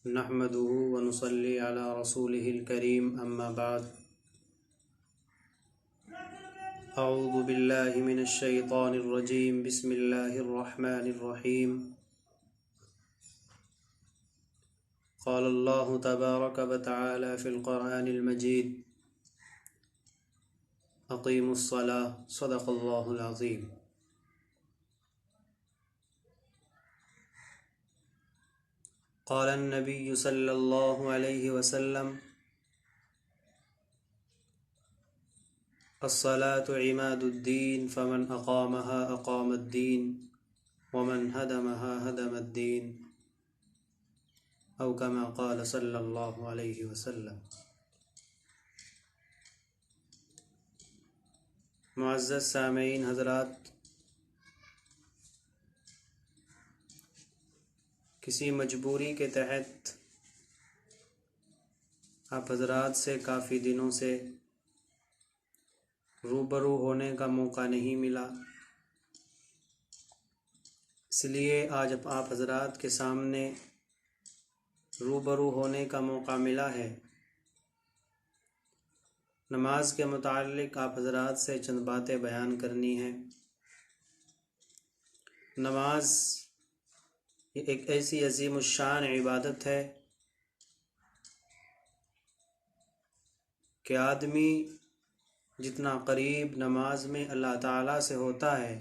نحمده ونصلي على رسوله الكريم أما بعد أعوذ بالله من الشيطان الرجيم بسم الله الرحمن الرحيم قال الله تبارك وتعالى في القرآن المجيد أقيموا الصلاة صدق الله العظيم. قال النبي صلى الله عليه وسلم الصلاة عماد الدين فمن أقامها أقام الدين ومن هدمها هدم الدين أو كما قال صلى الله عليه وسلم. معزز سامعین حضرات، کسی مجبوری کے تحت آپ حضرات سے کافی دنوں سے روبرو ہونے کا موقع نہیں ملا، اس لیے آج آپ حضرات کے سامنے روبرو ہونے کا موقع ملا ہے۔ نماز کے متعلق آپ حضرات سے چند باتیں بیان کرنی ہیں۔ نماز یہ ایک ایسی عظیم الشان عبادت ہے کہ آدمی جتنا قریب نماز میں اللہ تعالیٰ سے ہوتا ہے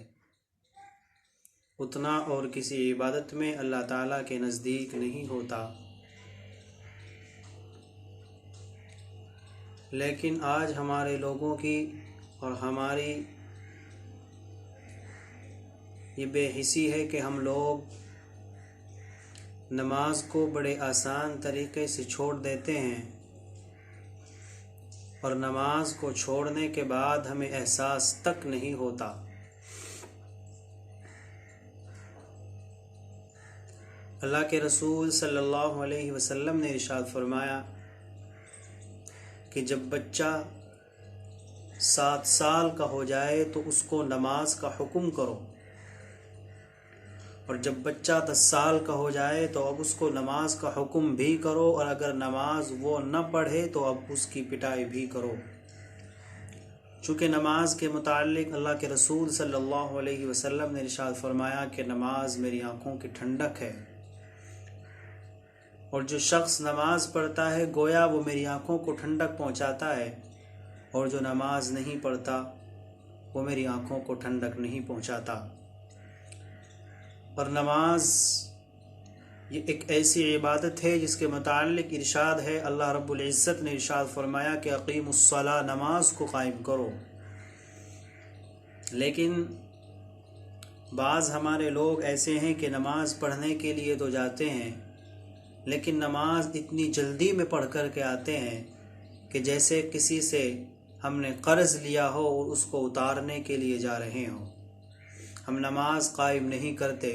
اتنا اور کسی عبادت میں اللہ تعالیٰ کے نزدیک نہیں ہوتا۔ لیکن آج ہمارے لوگوں کی اور ہماری یہ بے حسی ہے کہ ہم لوگ نماز کو بڑے آسان طریقے سے چھوڑ دیتے ہیں، اور نماز کو چھوڑنے کے بعد ہمیں احساس تک نہیں ہوتا۔ اللہ کے رسول صلی اللہ علیہ وسلم نے ارشاد فرمایا کہ جب بچہ 7 سال کا ہو جائے تو اس کو نماز کا حکم کرو، اور جب بچہ 10 سال کا ہو جائے تو اب اس کو نماز کا حکم بھی کرو، اور اگر نماز وہ نہ پڑھے تو اب اس کی پٹائی بھی کرو۔ چونکہ نماز کے متعلق اللہ کے رسول صلی اللہ علیہ وسلم نے ارشاد فرمایا کہ نماز میری آنکھوں کی ٹھنڈک ہے، اور جو شخص نماز پڑھتا ہے گویا وہ میری آنکھوں کو ٹھنڈک پہنچاتا ہے، اور جو نماز نہیں پڑھتا وہ میری آنکھوں کو ٹھنڈک نہیں پہنچاتا۔ اور نماز یہ ایک ایسی عبادت ہے جس کے متعلق ارشاد ہے، اللہ رب العزت نے ارشاد فرمایا کہ اقیم الصلاۃ، نماز کو قائم کرو۔ لیکن بعض ہمارے لوگ ایسے ہیں کہ نماز پڑھنے کے لیے تو جاتے ہیں، لیکن نماز اتنی جلدی میں پڑھ کر کے آتے ہیں کہ جیسے کسی سے ہم نے قرض لیا ہو اور اس کو اتارنے کے لیے جا رہے ہوں۔ ہم نماز قائم نہیں کرتے،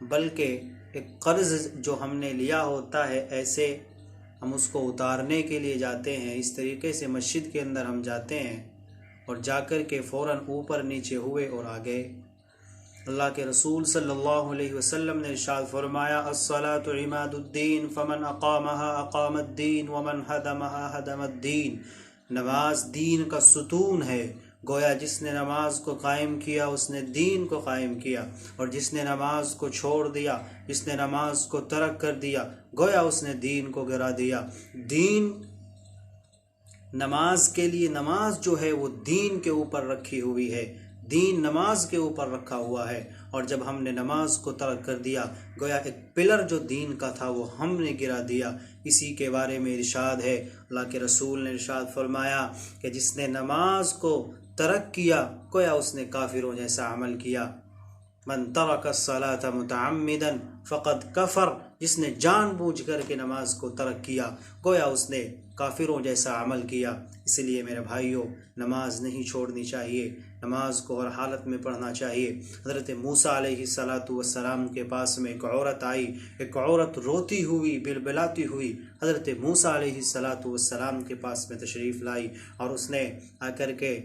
بلکہ ایک قرض جو ہم نے لیا ہوتا ہے ایسے ہم اس کو اتارنے کے لیے جاتے ہیں۔ اس طریقے سے مسجد کے اندر ہم جاتے ہیں اور جا کر کے فوراً اوپر نیچے ہوئے اور آ گئے۔ اللہ کے رسول صلی اللہ علیہ وسلم نے ارشاد فرمایا الصلاۃ عماد الدین فمن اقامها اقام الدین ومن هدمها هدم الدین۔ نماز دین کا ستون ہے، گویا جس نے نماز کو قائم کیا اس نے دین کو قائم کیا، اور جس نے نماز کو چھوڑ دیا، جس نے نماز کو ترک کر دیا، گویا اس نے دین کو گرا دیا۔ دین نماز کے لیے، نماز جو ہے وہ دین کے اوپر رکھی ہوئی ہے، دین نماز کے اوپر رکھا ہوا ہے، اور جب ہم نے نماز کو ترک کر دیا گویا ایک پلر جو دین کا تھا وہ ہم نے گرا دیا۔ اسی کے بارے میں ارشاد ہے، اللہ کے رسول نے ارشاد فرمایا کہ جس نے نماز کو ترک کیا گویا اس نے کافروں جیسا عمل کیا۔ من ترک الصلاۃ متعمدا فقد کفر، جس نے جان بوجھ کر کے نماز کو ترک کیا گویا اس نے کافروں جیسا عمل کیا۔ اس لیے میرے بھائیوں، نماز نہیں چھوڑنی چاہیے، نماز کو ہر حالت میں پڑھنا چاہیے۔ حضرت موسیٰ علیہ السلام کے پاس میں ایک عورت آئی، ایک عورت روتی ہوئی بلبلاتی ہوئی حضرت موسیٰ علیہ السلام کے پاس میں تشریف لائی، اور اس نے آ کر کے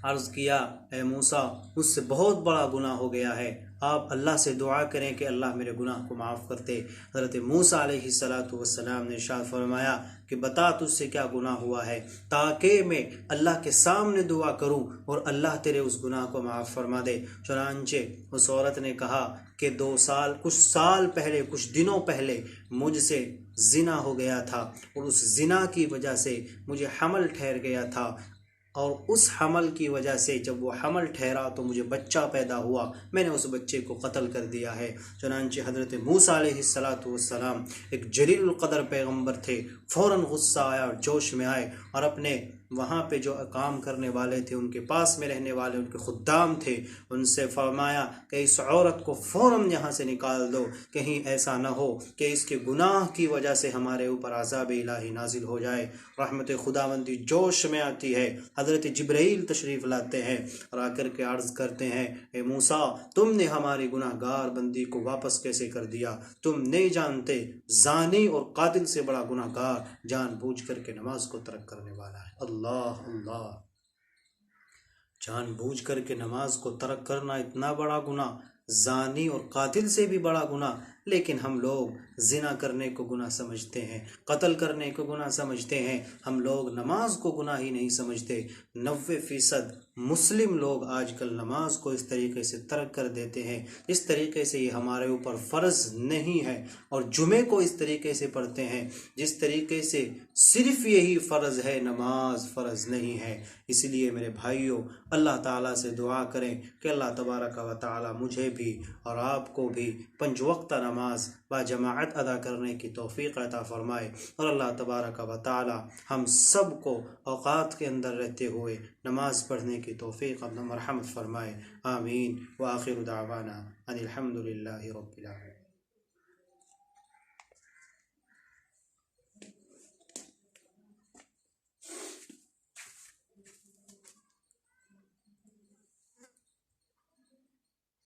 عرض کیا اے موسیٰ مجھ سے بہت بڑا گناہ ہو گیا ہے، آپ اللہ سے دعا کریں کہ اللہ میرے گناہ کو معاف کرتے۔ حضرت موسیٰ علیہ السلام نے ارشاد فرمایا کہ بتا تجھ سے کیا گناہ ہوا ہے تاکہ میں اللہ کے سامنے دعا کروں اور اللہ تیرے اس گناہ کو معاف فرما دے۔ چنانچہ اس عورت نے کہا کہ 2 سال کچھ سال پہلے، کچھ دنوں پہلے مجھ سے زنا ہو گیا تھا، اور اس زنا کی وجہ سے مجھے حمل ٹھہر گیا تھا، اور اس حمل کی وجہ سے جب وہ حمل ٹھہرا تو مجھے بچہ پیدا ہوا، میں نے اس بچے کو قتل کر دیا ہے۔ چنانچہ حضرت موسیٰ علیہ السلام ایک جلیل القدر پیغمبر تھے، فوراً غصہ آیا اور جوش میں آئے، اور اپنے وہاں پہ جو کام کرنے والے تھے، ان کے پاس میں رہنے والے ان کے خدام تھے، ان سے فرمایا کہ اس عورت کو فوراً یہاں سے نکال دو، کہیں ایسا نہ ہو کہ اس کے گناہ کی وجہ سے ہمارے اوپر عذاب الہی نازل ہو جائے۔ رحمت خداوندی جوش میں آتی ہے، حضرت جبرائیل تشریف لاتے ہیں اور آ کر کے عرض کرتے ہیں اے موسیٰ تم نے ہماری گناہ گار بندی کو واپس کیسے کر دیا؟ تم نہیں جانتے زانی اور قاتل سے بڑا گناہ گار جان بوجھ کر کے نماز کو ترک کرنے والا ہے۔ اللہ اللہ، جان بوجھ کر کے نماز کو ترک کرنا اتنا بڑا گناہ، زانی اور قاتل سے بھی بڑا گناہ، لیکن ہم لوگ زنا کرنے کو گناہ سمجھتے ہیں، قتل کرنے کو گناہ سمجھتے ہیں، ہم لوگ نماز کو گناہ ہی نہیں سمجھتے۔ 90% مسلم لوگ آج کل نماز کو اس طریقے سے ترک کر دیتے ہیں، اس طریقے سے یہ ہمارے اوپر فرض نہیں ہے، اور جمعے کو اس طریقے سے پڑھتے ہیں جس طریقے سے صرف یہی فرض ہے، نماز فرض نہیں ہے۔ اس لیے میرے بھائیوں، اللہ تعالیٰ سے دعا کریں کہ اللہ تبارک و تعالیٰ مجھے بھی اور آپ کو بھی 5 وقتہ نماز با جماعت ادا کرنے کی توفیق عطا فرمائے، اور اللہ تبارک و تعالیٰ ہم سب کو اوقات کے اندر رہتے ہوئے نماز پڑھنے کی توفیق عطا مرحمت فرمائے۔ آمین۔ وآخر دعوانا ان الحمد للہ رب العالمین۔